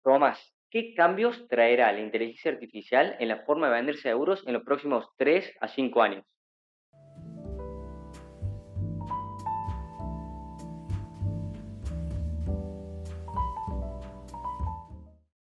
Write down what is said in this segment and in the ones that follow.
Tomás, ¿qué cambios traerá la inteligencia artificial en la forma de vender seguros en los próximos 3 a 5 años?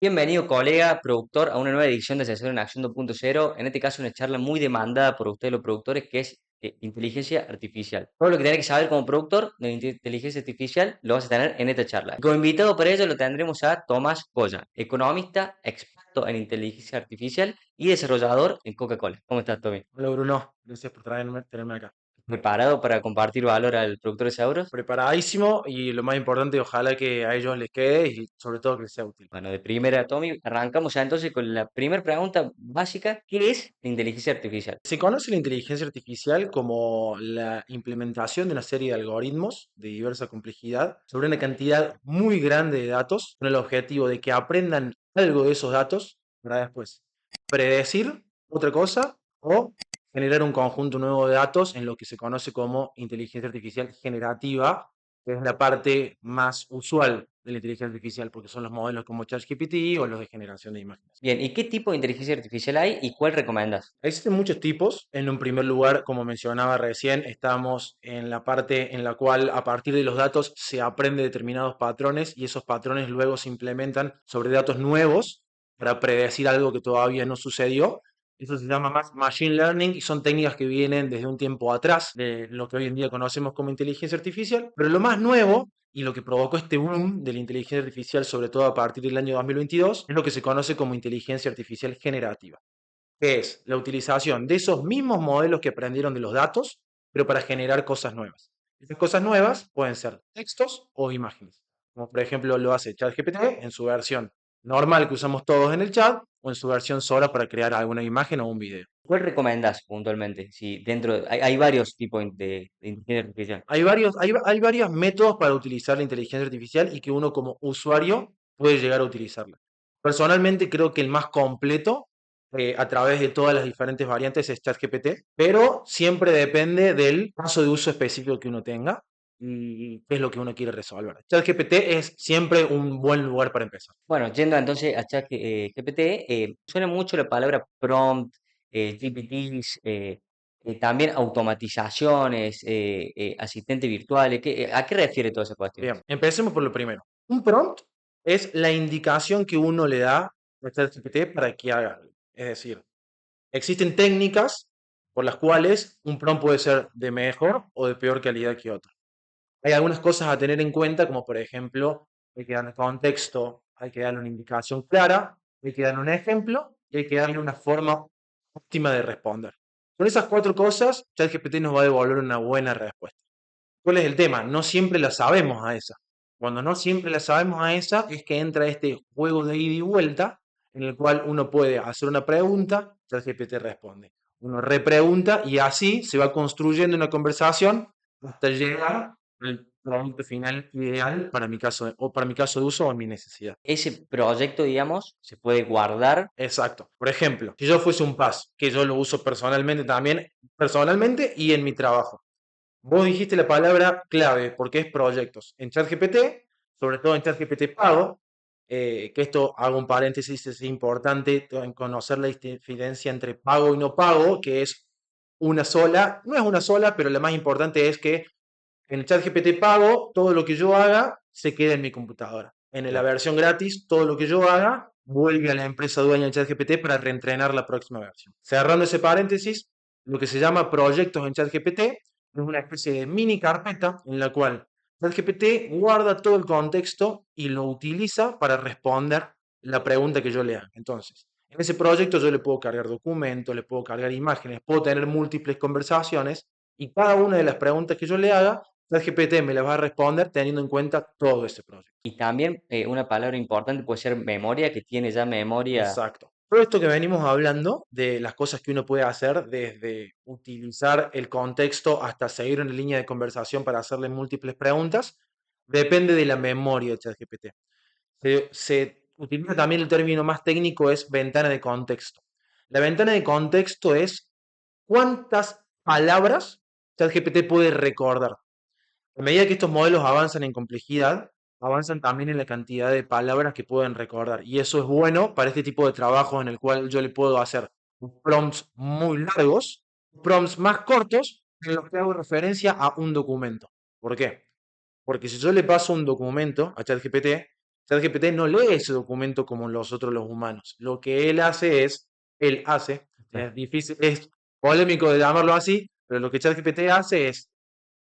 Bienvenido, colega, productor, a una nueva edición de Asesor en Acción 2.0. En este caso, una charla muy demandada por ustedes, los productores, que es inteligencia artificial. Todo lo que tenés que saber como productor de inteligencia artificial lo vas a tener en esta charla. Como invitado para ello lo tendremos a Tomás Goya, economista, experto en inteligencia artificial y desarrollador en Coca-Cola. ¿Cómo estás, Tommy? Hola Bruno, gracias por tenerme acá. ¿Preparado para compartir valor al productor de seguros? Preparadísimo y lo más importante, ojalá que a ellos les quede y sobre todo que les sea útil. Bueno, de primera, Tommy, arrancamos ya entonces con la primera pregunta básica. ¿Qué es la inteligencia artificial? Se conoce la inteligencia artificial como la implementación de una serie de algoritmos de diversa complejidad sobre una cantidad muy grande de datos con el objetivo de que aprendan algo de esos datos para después predecir otra cosa o generar un conjunto nuevo de datos en lo que se conoce como inteligencia artificial generativa, que es la parte más usual de la inteligencia artificial, porque son los modelos como ChatGPT o los de generación de imágenes. Bien, ¿y qué tipo de inteligencia artificial hay y cuál recomiendas? Existen muchos tipos. En un primer lugar, como mencionaba recién, estamos en la parte en la cual a partir de los datos se aprende determinados patrones y esos patrones luego se implementan sobre datos nuevos para predecir algo que todavía no sucedió. Eso se llama más machine learning y son técnicas que vienen desde un tiempo atrás de lo que hoy en día conocemos como inteligencia artificial. Pero lo más nuevo y lo que provocó este boom de la inteligencia artificial, sobre todo a partir del año 2022, es lo que se conoce como inteligencia artificial generativa, que es la utilización de esos mismos modelos que aprendieron de los datos, pero para generar cosas nuevas. Estas cosas nuevas pueden ser textos o imágenes, como por ejemplo lo hace ChatGPT en su versión normal que usamos todos en el chat o en su versión sola para crear alguna imagen o un video. ¿Cuál recomendás puntualmente? Si hay varios tipos de inteligencia artificial. Hay varios métodos para utilizar la inteligencia artificial y que uno como usuario puede llegar a utilizarla. Personalmente creo que el más completo a través de todas las diferentes variantes es ChatGPT, pero siempre depende del caso de uso específico que uno tenga y qué es lo que uno quiere resolver. ChatGPT es siempre un buen lugar para empezar. Bueno, yendo entonces a ChatGPT, suena mucho la palabra prompt, GPTs, también automatizaciones, asistentes virtuales. ¿A qué refiere todas esas Bien, cuestiones? empecemos por lo primero. Un prompt es la indicación que uno le da a ChatGPT para que haga algo. Es decir, existen técnicas por las cuales un prompt puede ser de mejor o de peor calidad que otro. Hay algunas cosas a tener en cuenta, como por ejemplo, hay que darle contexto, hay que darle una indicación clara, hay que darle un ejemplo y hay que darle una forma óptima de responder. Con esas cuatro cosas, ChatGPT nos va a devolver una buena respuesta. ¿Cuál es el tema? No siempre la sabemos a esa. Cuando no siempre la sabemos a esa, es que entra este juego de ida y vuelta en el cual uno puede hacer una pregunta, ChatGPT responde. Uno repregunta y así se va construyendo una conversación hasta llegar al producto final ideal para mi caso o para mi caso de uso o mi necesidad. Ese proyecto, digamos, se puede guardar. Exacto. Por ejemplo, si yo fuese un PAS, que yo lo uso personalmente también, personalmente y en mi trabajo. Vos dijiste la palabra clave porque es proyectos. En ChatGPT, sobre todo en ChatGPT pago, que esto hago un paréntesis, es importante en conocer la diferencia entre pago y no pago, que es una sola, no es una sola, pero la más importante es que en el ChatGPT pago, todo lo que yo haga se queda en mi computadora. En la Claro. versión gratis, todo lo que yo haga vuelve a la empresa dueña del ChatGPT para reentrenar la próxima versión. Cerrando ese paréntesis, lo que se llama proyectos en ChatGPT es una especie de mini carpeta en la cual ChatGPT guarda todo el contexto y lo utiliza para responder la pregunta que yo le haga. Entonces, en ese proyecto yo le puedo cargar documentos, le puedo cargar imágenes, puedo tener múltiples conversaciones y cada una de las preguntas que yo le haga ChatGPT me las va a responder teniendo en cuenta todo ese proyecto. Y también una palabra importante puede ser memoria, que tiene ya memoria. Exacto. Todo esto que venimos hablando de las cosas que uno puede hacer, desde utilizar el contexto hasta seguir una línea de conversación para hacerle múltiples preguntas, depende de la memoria de ChatGPT. Se utiliza también el término más técnico, es ventana de contexto. La ventana de contexto es cuántas palabras ChatGPT puede recordar. A medida que estos modelos avanzan en complejidad, avanzan también en la cantidad de palabras que pueden recordar. Y eso es bueno para este tipo de trabajo en el cual yo le puedo hacer prompts muy largos, prompts más cortos, en los que hago referencia a un documento. ¿Por qué? Porque si yo le paso un documento a ChatGPT, ChatGPT no lee ese documento como nosotros los humanos. Lo que él hace, Claro. es difícil, es polémico de llamarlo así, pero lo que ChatGPT hace es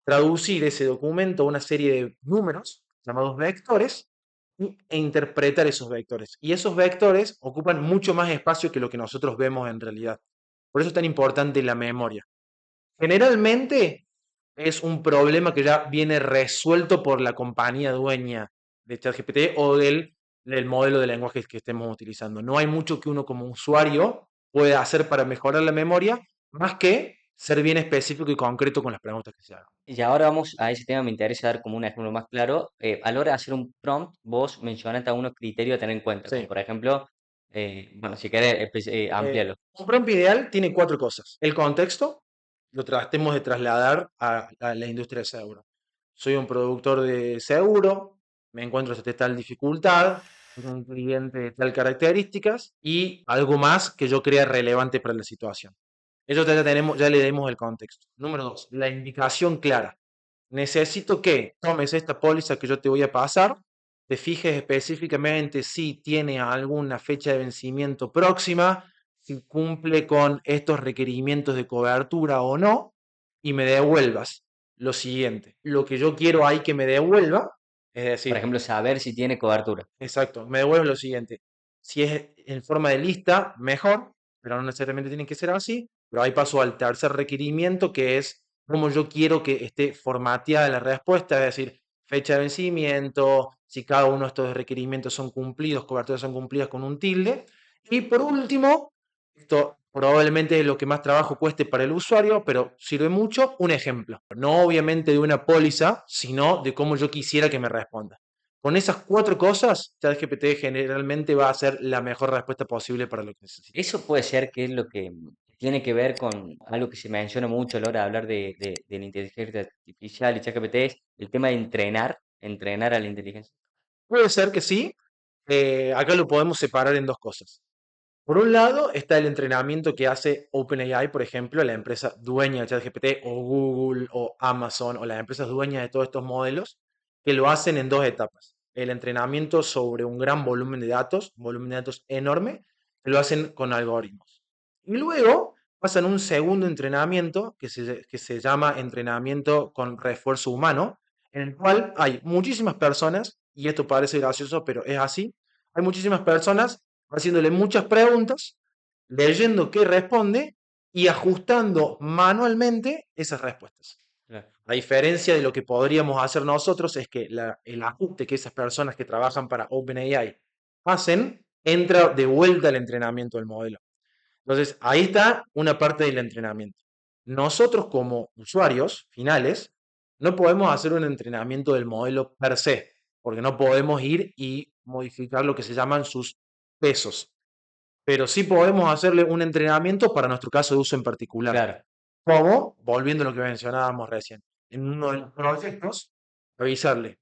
traducir ese documento a una serie de números llamados vectores e interpretar esos vectores. Y esos vectores ocupan mucho más espacio que lo que nosotros vemos en realidad. Por eso es tan importante la memoria. Generalmente es un problema que ya viene resuelto por la compañía dueña de ChatGPT o del modelo de lenguaje que estemos utilizando. No hay mucho que uno como usuario pueda hacer para mejorar la memoria, más que ser bien específico y concreto con las preguntas que se hagan. Y ahora vamos a ese tema, me interesa dar como un ejemplo más claro. A la hora de hacer un prompt, vos mencionaste algunos criterios a tener en cuenta, como Sí. por ejemplo, bueno, si querés, amplíalo. Un prompt ideal tiene cuatro cosas. El contexto, lo tratemos de trasladar a la industria de seguro. Soy un productor de seguro, me encuentro ante tal dificultad, tengo un cliente de tal características y algo más que yo crea relevante para la situación. Eso ya le demos el contexto. Número dos, la indicación clara. Necesito que tomes esta póliza que yo te voy a pasar, te fijes específicamente si tiene alguna fecha de vencimiento próxima, si cumple con estos requerimientos de cobertura o no, y me devuelvas lo siguiente. Lo que yo quiero ahí que me devuelva, es Por decir, ejemplo, saber si tiene cobertura. exacto, me devuelve lo siguiente. Si es en forma de lista, mejor, pero no necesariamente tiene que ser así. Pero ahí paso al tercer requerimiento, que es cómo yo quiero que esté formateada la respuesta, es decir, fecha de vencimiento, si cada uno de estos requerimientos son cumplidos, coberturas son cumplidas con un tilde. Y por último, esto probablemente es lo que más trabajo cueste para el usuario, pero sirve mucho, un ejemplo. No obviamente de una póliza, sino de cómo yo quisiera que me responda. Con esas cuatro cosas, ChatGPT generalmente va a ser la mejor respuesta posible para lo que necesita. Eso puede ser que es lo que tiene que ver con algo que se menciona mucho a la hora de hablar de la inteligencia artificial y ChatGPT, es el tema de entrenar a la inteligencia. Puede ser que sí. Acá lo podemos separar en dos cosas. Por un lado está el entrenamiento que hace OpenAI, por ejemplo, la empresa dueña de ChatGPT, o Google, o Amazon, o las empresas dueñas de todos estos modelos, que lo hacen en dos etapas. El entrenamiento sobre un gran volumen de datos, un volumen de datos enorme, que lo hacen con algoritmos. Y luego pasan un segundo entrenamiento que se llama entrenamiento con refuerzo humano, en el cual hay muchísimas personas, y esto parece gracioso, pero es así, hay muchísimas personas haciéndole muchas preguntas, leyendo qué responde y ajustando manualmente esas respuestas. Claro. A diferencia de lo que podríamos hacer nosotros, es que el ajuste que esas personas que trabajan para OpenAI hacen entra de vuelta al entrenamiento del modelo. Entonces, ahí está una parte del entrenamiento. Nosotros como usuarios finales no podemos hacer un entrenamiento del modelo per se, porque no podemos ir y modificar lo que se llaman sus pesos, pero sí podemos hacerle un entrenamiento para nuestro caso de uso en particular. Claro. Como, volviendo a lo que mencionábamos recién, en uno de los proyectos, avisarle,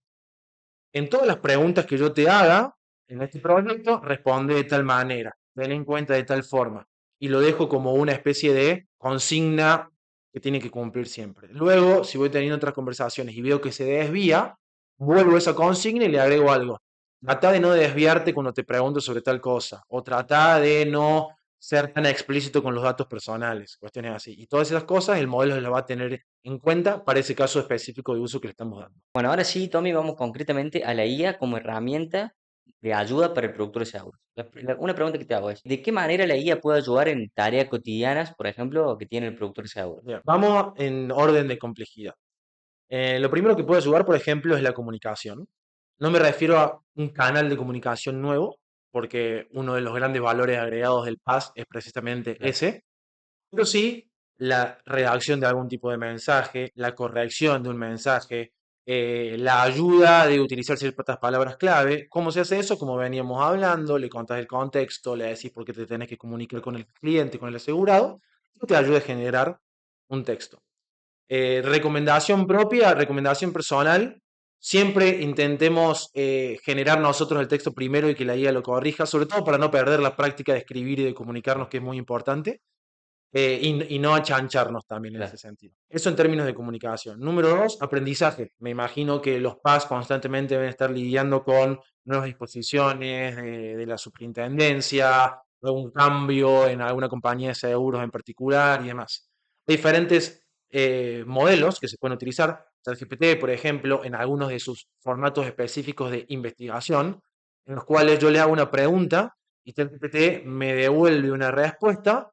en todas las preguntas que yo te haga en este proyecto, responde de tal manera, ten en cuenta de tal forma, y lo dejo como una especie de consigna que tiene que cumplir siempre. Luego, si voy teniendo otras conversaciones y veo que se desvía, vuelvo a esa consigna y le agrego algo. Trata de no desviarte cuando te pregunto sobre tal cosa, o trata de no ser tan explícito con los datos personales, cuestiones así. Y todas esas cosas el modelo las va a tener en cuenta para ese caso específico de uso que le estamos dando. Bueno, ahora sí, Tommy, vamos concretamente a la IA como herramienta de ayuda para el productor de seguros. Una pregunta que te hago es, ¿de qué manera la IA puede ayudar en tareas cotidianas, por ejemplo, que tiene el productor de seguros? Bien, vamos en orden de complejidad. Lo primero que puede ayudar, por ejemplo, es la comunicación. No me refiero a un canal de comunicación nuevo, porque uno de los grandes valores agregados del PaaS es precisamente Claro. ese, pero sí la redacción de algún tipo de mensaje, la corrección de un mensaje, la ayuda de utilizar ciertas palabras clave. ¿Cómo se hace eso? Como veníamos hablando, le contás el contexto, le decís por qué te tenés que comunicar con el cliente, con el asegurado, y te ayuda a generar un texto. Recomendación propia, recomendación personal. Siempre intentemos generar nosotros el texto primero y que la guía lo corrija, sobre todo para no perder la práctica de escribir y de comunicarnos, que es muy importante, y no achancharnos también en ese Claro, sentido. Eso en términos de comunicación. Número dos, aprendizaje. Me imagino que los PAS constantemente deben estar lidiando con nuevas disposiciones de la superintendencia, algún cambio en alguna compañía de seguros en particular y demás. Hay diferentes modelos que se pueden utilizar. ChatGPT, por ejemplo, en algunos de sus formatos específicos de investigación, en los cuales yo le hago una pregunta y ChatGPT me devuelve una respuesta,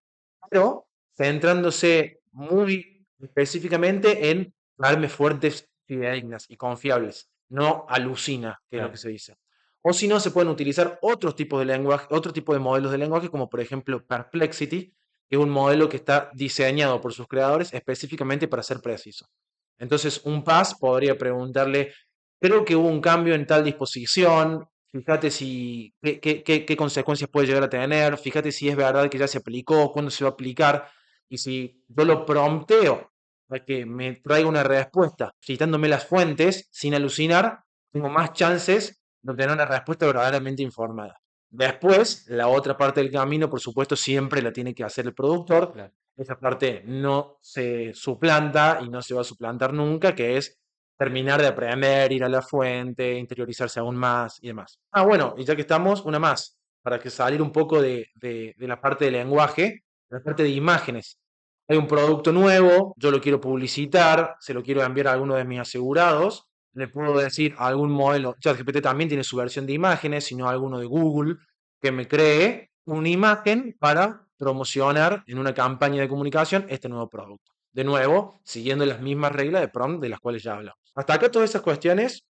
pero centrándose muy específicamente en darme fuentes fidedignas y confiables, no alucina, que es lo que claro. se dice. O si no, se pueden utilizar otros tipos de lenguaje, otro tipo de modelos de lenguaje, como por ejemplo Perplexity, que es un modelo que está diseñado por sus creadores específicamente para ser preciso. Entonces, un PAS podría preguntarle, creo que hubo un cambio en tal disposición, fíjate si qué consecuencias puede llegar a tener, fíjate si es verdad que ya se aplicó, cuándo se va a aplicar, y si yo lo prompteo para que me traiga una respuesta citándome las fuentes sin alucinar, tengo más chances de obtener una respuesta verdaderamente informada. Después, la otra parte del camino, por supuesto, siempre la tiene que hacer el productor. Claro. Esa parte no se suplanta y no se va a suplantar nunca, que es terminar de aprender, ir a la fuente, interiorizarse aún más y demás. Ah, bueno, y ya que estamos, una más, para que salir un poco de la parte de lenguaje, la parte de imágenes. Hay un producto nuevo, yo lo quiero publicitar, se lo quiero enviar a alguno de mis asegurados, le puedo decir a algún modelo, ChatGPT también tiene su versión de imágenes, sino alguno de Google, que me cree una imagen para promocionar en una campaña de comunicación este nuevo producto. De nuevo, siguiendo las mismas reglas de prompt de las cuales ya hablamos. Hasta acá todas esas cuestiones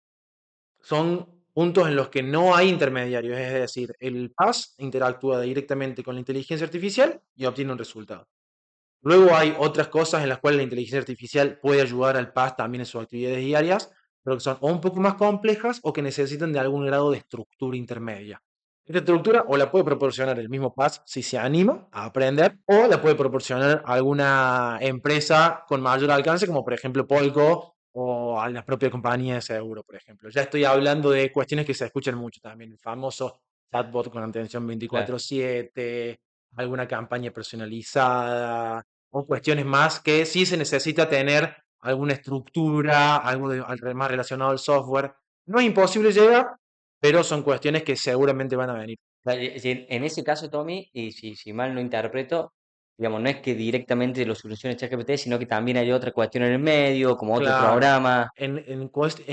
son puntos en los que no hay intermediarios, es decir, el PAS interactúa directamente con la inteligencia artificial y obtiene un resultado. Luego hay otras cosas en las cuales la inteligencia artificial puede ayudar al PAS también en sus actividades diarias, pero que son o un poco más complejas o que necesitan de algún grado de estructura intermedia. Esta estructura o la puede proporcionar el mismo PAS si se anima a aprender, o la puede proporcionar alguna empresa con mayor alcance, como por ejemplo Polco o a la propia compañía de seguro, por ejemplo. Ya estoy hablando de cuestiones que se escuchan mucho también, el famoso chatbot con atención Claro. 24/7, alguna campaña personalizada, o cuestiones más que sí se necesita tener alguna estructura, algo más relacionado al software. No es imposible llegar, pero son cuestiones que seguramente van a venir. Claro, es decir, en ese caso, Tommy, y si mal no interpreto, digamos, no es que directamente lo solucione ChatGPT, sino que también hay otra cuestión en el medio, como otro Claro, programa. en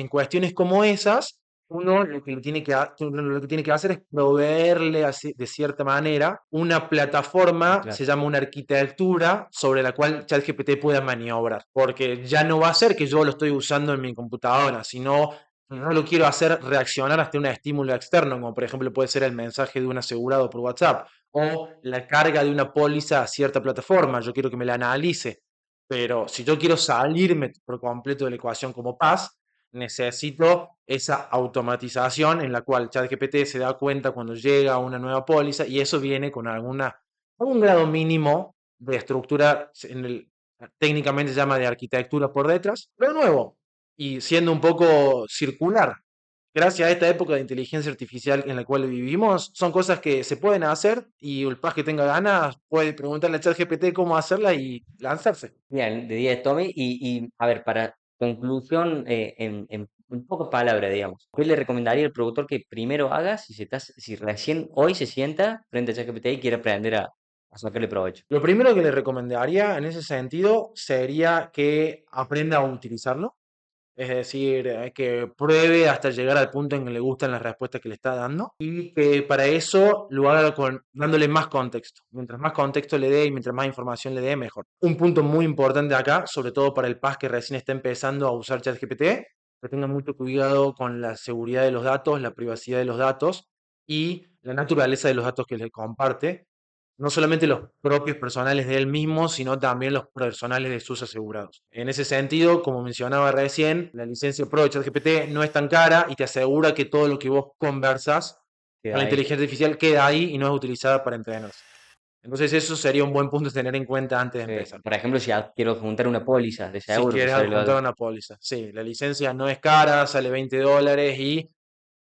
cuestiones como esas, uno lo que tiene que hacer es proveerle de cierta manera una plataforma, Claro, se llama una arquitectura, sobre la cual ChatGPT pueda maniobrar. Porque ya no va a ser que yo lo estoy usando en mi computadora, sino no lo quiero hacer reaccionar hasta un estímulo externo, como por ejemplo puede ser el mensaje de un asegurado por WhatsApp o la carga de una póliza a cierta plataforma. Yo quiero que me la analice. Pero si yo quiero salirme por completo de la ecuación como paz, necesito esa automatización en la cual ChatGPT se da cuenta cuando llega una nueva póliza y eso viene con algún grado mínimo de estructura, técnicamente se llama de arquitectura por detrás, pero nuevo y siendo un poco circular. Gracias a esta época de inteligencia artificial en la cual vivimos, son cosas que se pueden hacer y el paz que tenga ganas puede preguntarle a ChatGPT cómo hacerla y lanzarse. bien, de 10, Tommy. A ver, para conclusión, en pocas palabras, digamos, ¿qué le recomendaría al productor que primero haga si recién hoy se sienta frente a ChatGPT y quiere aprender a sacarle provecho? Lo primero que le recomendaría en ese sentido sería que aprenda a utilizarlo, es decir, que pruebe hasta llegar al punto en que le gustan las respuestas que le está dando y que para eso lo haga dándole más contexto. Mientras más contexto le dé y mientras más información le dé, mejor. Un punto muy importante acá, sobre todo para el PAS que recién está empezando a usar ChatGPT, que tenga mucho cuidado con la seguridad de los datos, la privacidad de los datos y la naturaleza de los datos que le comparte, no solamente los propios personales de él mismo, sino también los personales de sus asegurados. En ese sentido, como mencionaba recién, la licencia Pro de ChatGPT no es tan cara y te asegura que todo lo que vos conversas con Queda la ahí. inteligencia artificial queda ahí y no es utilizada para entrenarse. Entonces eso sería un buen punto a tener en cuenta antes de empezar. Por ejemplo, si quiero juntar una póliza de Si seguro que quieres sale adjuntar una póliza. Sí, la licencia no es cara, sale $20 y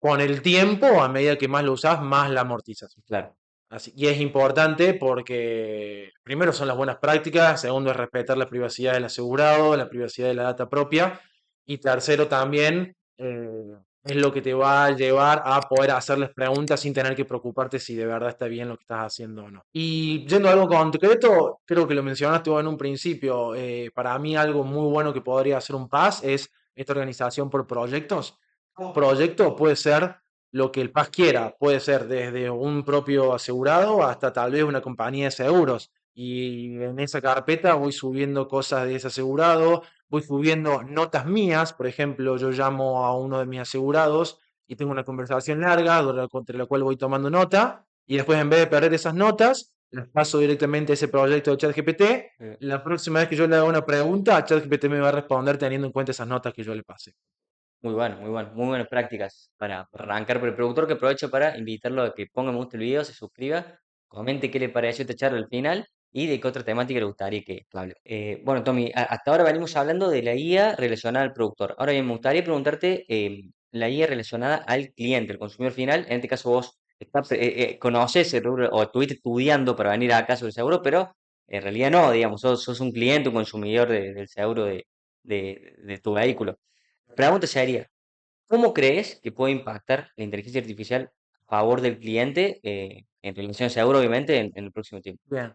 con el tiempo, a medida que más lo usas, más la amortizas. claro, Así, y es importante porque primero son las buenas prácticas, segundo es respetar la privacidad del asegurado, la privacidad de la data propia y tercero también es lo que te va a llevar a poder hacerles preguntas sin tener que preocuparte si de verdad está bien lo que estás haciendo o no. Y yendo a algo concreto, creo que lo mencionaste vos en un principio, para mí algo muy bueno que podría hacer un PAS es esta organización por proyectos. Un proyecto puede ser lo que el PAS quiera. Puede ser desde un propio asegurado hasta tal vez una compañía de seguros. Y en esa carpeta voy subiendo cosas de ese asegurado, voy subiendo notas mías. Por ejemplo, yo llamo a uno de mis asegurados y tengo una conversación larga entre la cual voy tomando nota. Y después, en vez de perder esas notas, las paso directamente a ese proyecto de ChatGPT. eh, La próxima vez que yo le haga una pregunta, ChatGPT me va a responder teniendo en cuenta esas notas que yo le pasé. muy bueno, muy bueno, muy buenas prácticas para arrancar por el productor, que aprovecho para invitarlo a que ponga me gusta el video, se suscriba, comente qué le pareció esta charla al final y de qué otra temática le gustaría que hable. Bueno, Tommy, hasta ahora venimos hablando de la IA relacionada al productor. Ahora bien, me gustaría preguntarte la IA relacionada al cliente, el consumidor final. En este caso vos conoces el rubro o estuviste estudiando para venir acá sobre el seguro, pero en realidad no, digamos, sos un cliente, un consumidor del seguro de tu vehículo. Pregunta sería, ¿cómo crees que puede impactar la inteligencia artificial a favor del cliente en relación al seguro, obviamente, en el próximo tiempo? Bien.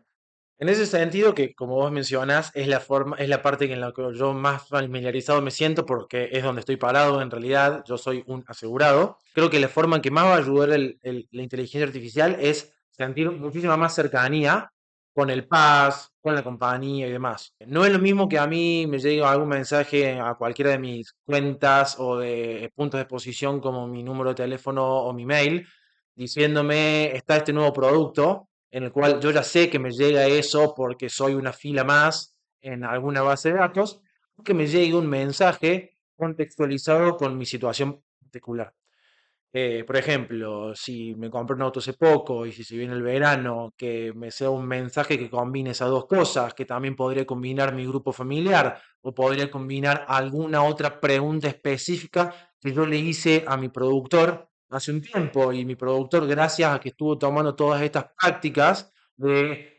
En ese sentido, que como vos mencionás, es la forma, es la parte en la que yo más familiarizado me siento porque es donde estoy parado en realidad, yo soy un asegurado. Creo que la forma en que más va a ayudar la inteligencia artificial es sentir muchísima más cercanía con el PAS, con la compañía y demás. No es lo mismo que a mí me llegue algún mensaje a cualquiera de mis cuentas o de puntos de exposición como mi número de teléfono o mi mail, diciéndome está este nuevo producto en el cual yo ya sé que me llega eso porque soy una fila más en alguna base de datos, que me llegue un mensaje contextualizado con mi situación particular. Por ejemplo, si me compré un auto hace poco y si se viene el verano, que me sea un mensaje que combine esas dos cosas, que también podría combinar mi grupo familiar o podría combinar alguna otra pregunta específica que yo le hice a mi productor hace un tiempo y mi productor, gracias a que estuvo tomando todas estas prácticas de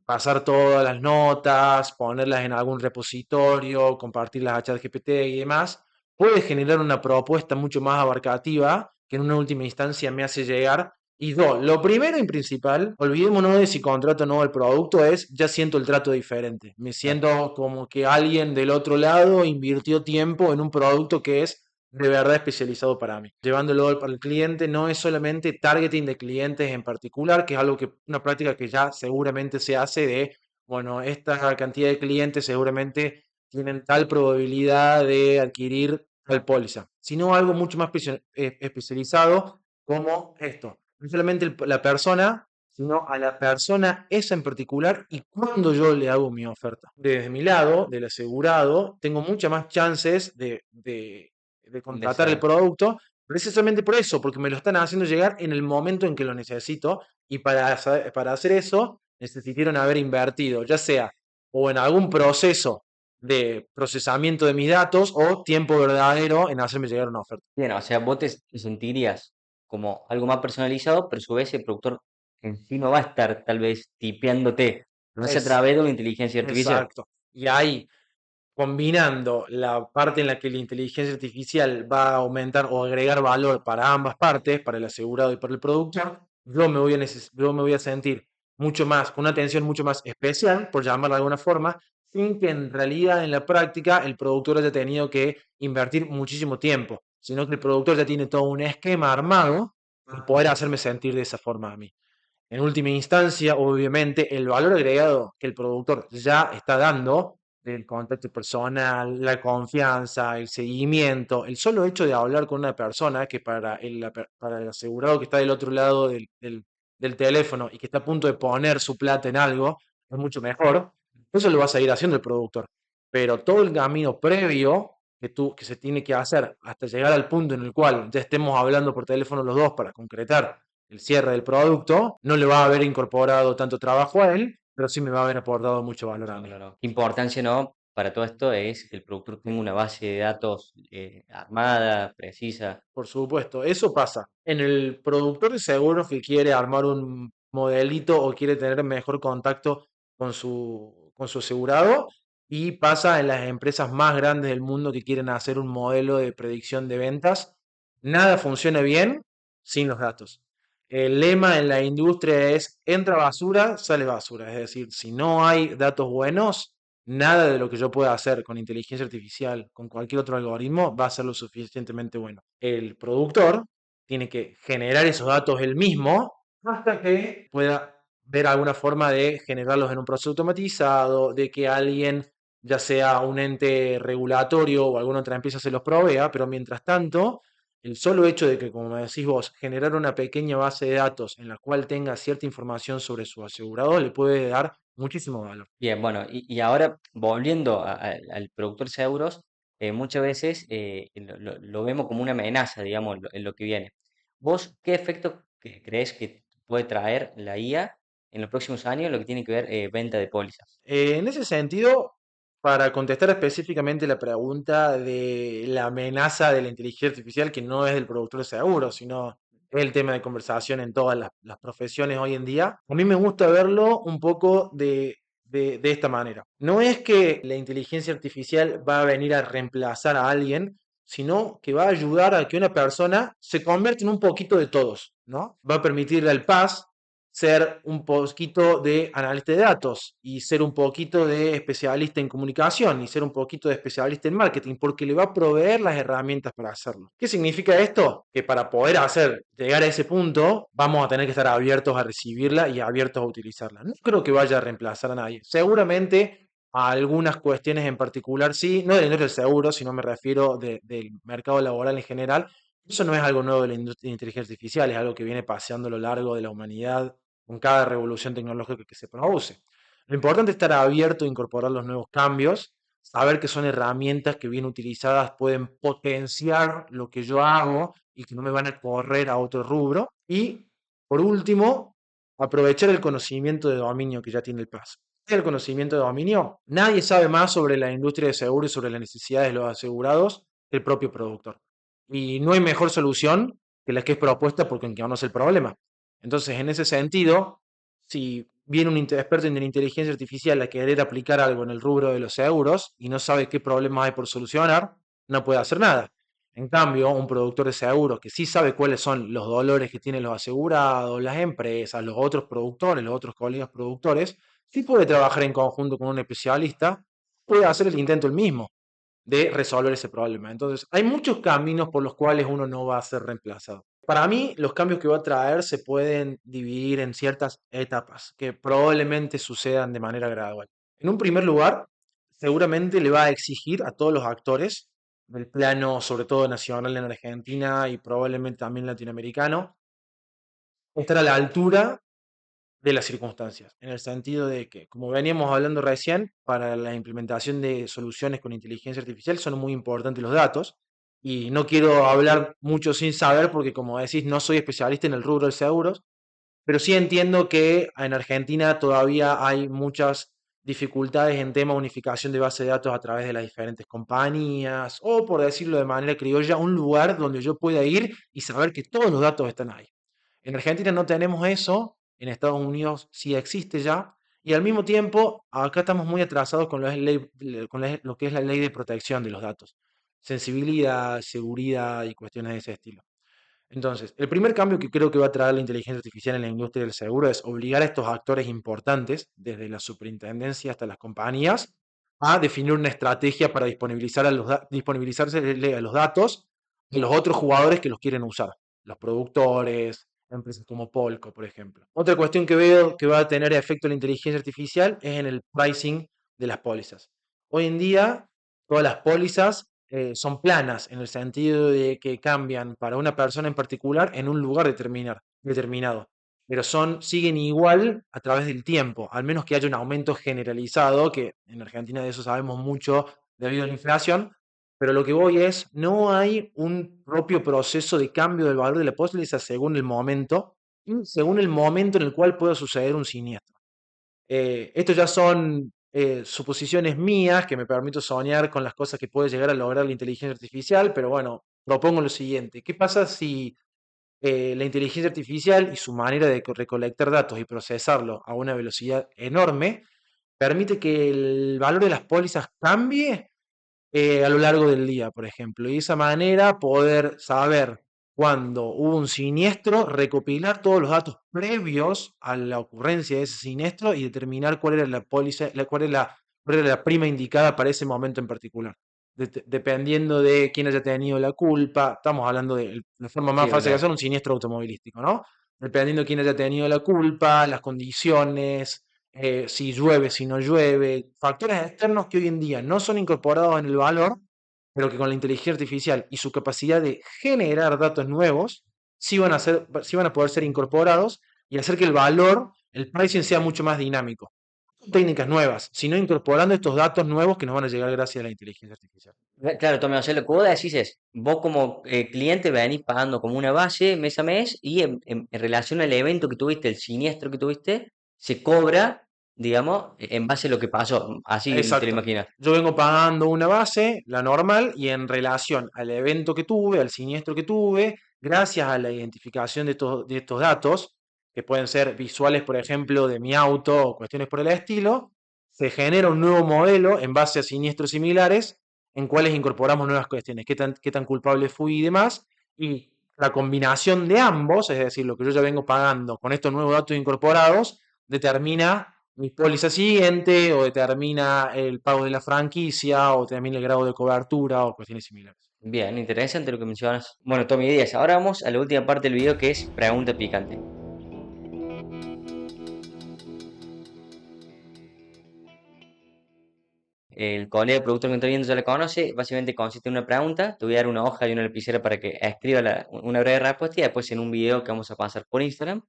pasar todas las notas, ponerlas en algún repositorio, compartirlas a ChatGPT y demás, puede generar una propuesta mucho más abarcativa que en una última instancia me hace llegar. Y dos, lo primero y principal, olvidémonos de si contrato o no el producto, es ya siento el trato diferente. Me Claro. siento como que alguien del otro lado invirtió tiempo en un producto que es de verdad especializado para mí. Llevándolo para el cliente no es solamente targeting de clientes en particular, que es algo que, una práctica que ya seguramente se hace de, bueno, esta cantidad de clientes seguramente tienen tal probabilidad de adquirir tal póliza, sino algo mucho más especializado como esto. No solamente la persona, sino a la persona esa en particular y cuando yo le hago mi oferta. Desde mi lado, del asegurado, tengo muchas más chances de De contratar el esa- producto, precisamente por eso, porque me lo están haciendo llegar en el momento en que lo necesito y para hacer eso necesitaron haber invertido, ya sea o en algún proceso de procesamiento de mis datos o tiempo verdadero en hacerme llegar una oferta. Bien, o sea, vos te sentirías como algo más personalizado, pero a su vez el productor en sí no va a estar tal vez tipeándote, lo hace a Es través de una inteligencia artificial. exacto. Y ahí, combinando la parte en la que la inteligencia artificial va a aumentar o agregar valor para ambas partes, para el asegurado y para el productor, yo me voy a sentir mucho más, con una atención mucho más especial, por llamarla de alguna forma, sin que en realidad en la práctica el productor haya tenido que invertir muchísimo tiempo, sino que el productor ya tiene todo un esquema armado para poder hacerme sentir de esa forma a mí. En última instancia, obviamente, el valor agregado que el productor ya está dando, del contacto personal, la confianza, el seguimiento, el solo hecho de hablar con una persona que para el asegurado que está del otro lado del teléfono y que está a punto de poner su plata en algo, es mucho mejor. Eso lo va a seguir haciendo el productor. Pero todo el camino previo que se tiene que hacer hasta llegar al punto en el cual ya estemos hablando por teléfono los dos para concretar el cierre del producto, no le va a haber incorporado tanto trabajo a él, pero sí me va a haber aportado mucho valor a Claro, mí. claro. Qué importancia, ¿no? Para todo esto es que el productor tenga una base de datos armada, precisa. Por supuesto, eso pasa. En el productor de seguros que quiere armar un modelito o quiere tener mejor contacto con su asegurado, y pasa en las empresas más grandes del mundo que quieren hacer un modelo de predicción de ventas. Nada funciona bien sin los datos. El lema en la industria es entra basura, sale basura. Es decir, si no hay datos buenos, nada de lo que yo pueda hacer con inteligencia artificial, con cualquier otro algoritmo, va a ser lo suficientemente bueno. El productor tiene que generar esos datos él mismo hasta que pueda ver alguna forma de generarlos en un proceso automatizado, de que alguien, ya sea un ente regulatorio o alguna otra empresa, se los provea, pero mientras tanto, el solo hecho de que, como me decís vos, generar una pequeña base de datos en la cual tenga cierta información sobre su asegurado le puede dar muchísimo valor. Bien, bueno, y ahora volviendo al productor de seguros, muchas veces lo vemos como una amenaza, digamos, en lo que viene. ¿Vos qué efecto crees que puede traer la IA en los próximos años en lo que tiene que ver venta de pólizas? En ese sentido, para contestar específicamente la pregunta de la amenaza de la inteligencia artificial, que no es del productor de seguros, sino es el tema de conversación en todas las profesiones hoy en día, a mí me gusta verlo un poco de esta manera. No es que la inteligencia artificial va a venir a reemplazar a alguien, sino que va a ayudar a que una persona se convierta en un poquito de todos, ¿no? Va a permitirle al PAS ser un poquito de analista de datos y ser un poquito de especialista en comunicación y ser un poquito de especialista en marketing, porque le va a proveer las herramientas para hacerlo. ¿Qué significa esto? Que para poder llegar a ese punto, vamos a tener que estar abiertos a recibirla y abiertos a utilizarla. No creo que vaya a reemplazar a nadie. Seguramente a algunas cuestiones en particular sí, no del seguro, sino me refiero del mercado laboral en general. Eso no es algo nuevo de la industria de inteligencia artificial, es algo que viene paseando a lo largo de la humanidad con cada revolución tecnológica que se produce. Lo importante es estar abierto a incorporar los nuevos cambios, saber que son herramientas que bien utilizadas pueden potenciar lo que yo hago y que no me van a correr a otro rubro. Y, por último, aprovechar el conocimiento de dominio que ya tiene el PAS. El conocimiento de dominio, nadie sabe más sobre la industria de seguros y sobre las necesidades de los asegurados que el propio productor. Y no hay mejor solución que la que es propuesta por quien conoce el problema. Entonces, en ese sentido, si viene un experto en inteligencia artificial a querer aplicar algo en el rubro de los seguros y no sabe qué problemas hay por solucionar, no puede hacer nada. En cambio, un productor de seguros que sí sabe cuáles son los dolores que tienen los asegurados, las empresas, los otros productores, los otros colegas productores, sí puede trabajar en conjunto con un especialista, puede hacer el intento el mismo de resolver ese problema. Entonces, hay muchos caminos por los cuales uno no va a ser reemplazado. Para mí, los cambios que va a traer se pueden dividir en ciertas etapas que probablemente sucedan de manera gradual. En un primer lugar, seguramente le va a exigir a todos los actores del plano, sobre todo nacional en Argentina y probablemente también latinoamericano, estar a la altura de las circunstancias, en el sentido de que, como veníamos hablando recién, para la implementación de soluciones con inteligencia artificial son muy importantes los datos, y no quiero hablar mucho sin saber porque, como decís, no soy especialista en el rubro de seguros, pero sí entiendo que en Argentina todavía hay muchas dificultades en tema de unificación de base de datos a través de las diferentes compañías, o por decirlo de manera criolla, un lugar donde yo pueda ir y saber que todos los datos están ahí. En Argentina no tenemos eso, en Estados Unidos sí existe ya, y al mismo tiempo acá estamos muy atrasados con lo que es la ley de protección de los datos, sensibilidad, seguridad y cuestiones de ese estilo. Entonces, el primer cambio que creo que va a traer la inteligencia artificial en la industria del seguro es obligar a estos actores importantes, desde la superintendencia hasta las compañías, a definir una estrategia para disponibilizarse a los datos de los otros jugadores que los quieren usar, los productores, empresas como Polco, por ejemplo. Otra cuestión que veo que va a tener efecto la inteligencia artificial es en el pricing de las pólizas. Hoy en día, todas las pólizas son planas en el sentido de que cambian para una persona en particular en un lugar determinado, pero siguen igual a través del tiempo, al menos que haya un aumento generalizado, que en Argentina de eso sabemos mucho debido a la inflación, pero lo que voy es, no hay un propio proceso de cambio del valor de la póliza según el momento, y según el momento en el cual pueda suceder un siniestro. Estos ya son suposiciones mías que me permito soñar con las cosas que puede llegar a lograr la inteligencia artificial, pero bueno, propongo lo siguiente. ¿Qué pasa si la inteligencia artificial y su manera de recolectar datos y procesarlos a una velocidad enorme permite que el valor de las pólizas cambie a lo largo del día, por ejemplo? Y de esa manera poder saber cuándo hubo un siniestro, recopilar todos los datos previos a la ocurrencia de ese siniestro y determinar cuál era la póliza, cuál era la prima indicada para ese momento en particular. Dependiendo de quién haya tenido la culpa, estamos hablando de la forma más Sí, fácil de ok. hacer un siniestro automovilístico, ¿no? Dependiendo de quién haya tenido la culpa, las condiciones, si llueve, si no llueve, factores externos que hoy en día no son incorporados en el valor, pero que con la inteligencia artificial y su capacidad de generar datos nuevos, sí van a poder ser incorporados y hacer que el valor, el pricing sea mucho más dinámico. Son técnicas nuevas, sino incorporando estos datos nuevos que nos van a llegar gracias a la inteligencia artificial. Claro, Tommy, o sea, lo que vos decís es, vos como cliente venís pagando como una base mes a mes y en relación al evento que tuviste, el siniestro que tuviste, se cobra, digamos, en base a lo que pasó. Así te lo Exacto. imaginas. Yo vengo pagando una base, la normal, y en relación al evento que tuve, al siniestro que tuve, gracias a la identificación de estos datos, que pueden ser visuales, por ejemplo, de mi auto o cuestiones por el estilo, se genera un nuevo modelo en base a siniestros similares, en cuales incorporamos nuevas cuestiones, qué tan culpable fui y demás, y la combinación de ambos, es decir, lo que yo ya vengo pagando con estos nuevos datos incorporados, determina mi póliza siguiente o determina el pago de la franquicia o determina el grado de cobertura o cuestiones similares. Bien, interesante lo que mencionas. Bueno, Tommy Díaz, ahora vamos a la última parte del video que es pregunta picante. El colega de productor que está viendo ya la conoce. Básicamente consiste en una pregunta. Te voy a dar una hoja y una lapicera para que escriba una breve respuesta y después en un video que vamos a pasar por Instagram,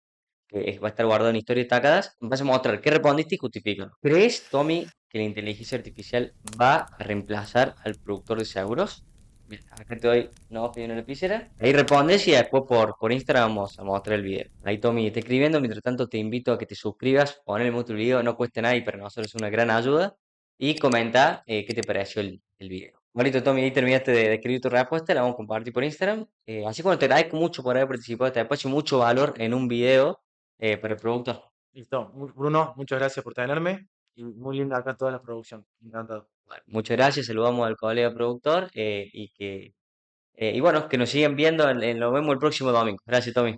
que va a estar guardado en historias destacadas, vas a mostrar qué respondiste y justifica. ¿Crees, Tommy, que la inteligencia artificial va a reemplazar al productor de seguros? Mira, acá te doy una hoja y una lapicera. Ahí respondes y después por Instagram vamos a mostrar el video. Ahí Tommy está escribiendo. Mientras tanto, te invito a que te suscribas, poner el gusto al video, no cuesta nada y para nosotros es una gran ayuda. Y comenta qué te pareció el video. Bonito, Tommy, ahí terminaste de escribir tu respuesta, la vamos a compartir por Instagram. Así que bueno, te agradezco mucho por haber participado, te aprecio mucho valor en un video para el productor. Listo. Bruno, muchas gracias por tenerme y muy linda acá toda la producción. Encantado. Bueno, muchas gracias, saludamos al colega productor y bueno, que nos sigan viendo, nos vemos el próximo domingo. Gracias, Tommy.